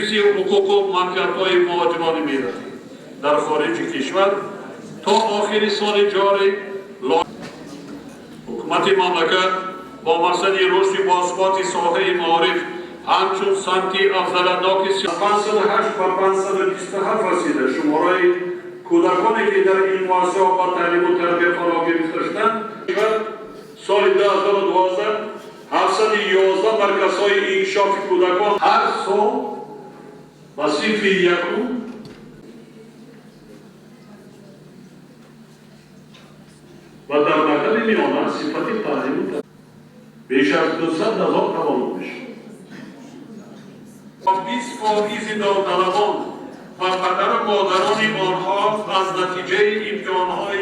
حقوق مملکت‌های مهاجران میراثی در خارج کشور تا آخر سال جاری حکومت مملکت با مقصد رشد باثبات ساحه معارف همچون سمتی افضلناک 508 و 527 وسیله شماره کودکانی که در این مؤسسه با تعلیم و تربیت فرا گرفتند سال 2012 711 مرکزهای انکشاف کودکان هر سال و صنف یکم و در مکتب میانه صفت تعلیم بیش از 200,000 تولد میشه. 20% داوطلبان و پدر و مادران آنها از نتیجه امتحانهای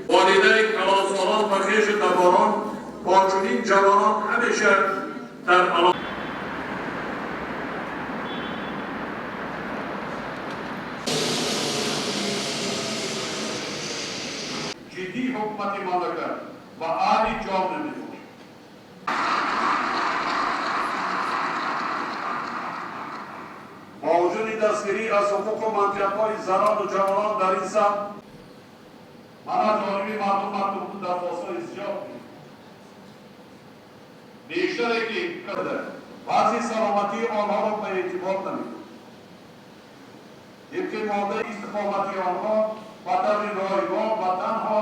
والدین کلاس‌آلان و خویش تباران با چنین جوانان همیشه در علاقه جدی حکومت مملکت و عالی جام نمی‌باشد. با وجود دستگیری از حقوق و منفعت‌های زنان و جوانان در این سمت من از جانب مردم درخواست‌های زیاد بیشتر که کرده بعضی سلامتی آنها را به اعتبار نمی‌گیرد. یکی مورد استقامتی آنها و طبع رایگان و تنها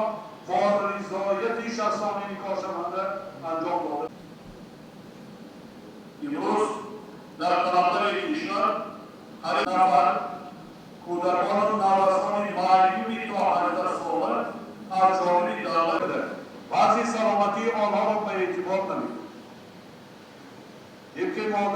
با رضایت شخصانی کارشونده انجام داده. امروز در قلمرو کشور هر نفر کودکان و نوجوانان معلومی تا 18 ساله از جانب دولت بعضی سلامتی آنها را به اعتبار نمی‌گیرد. یکی مورد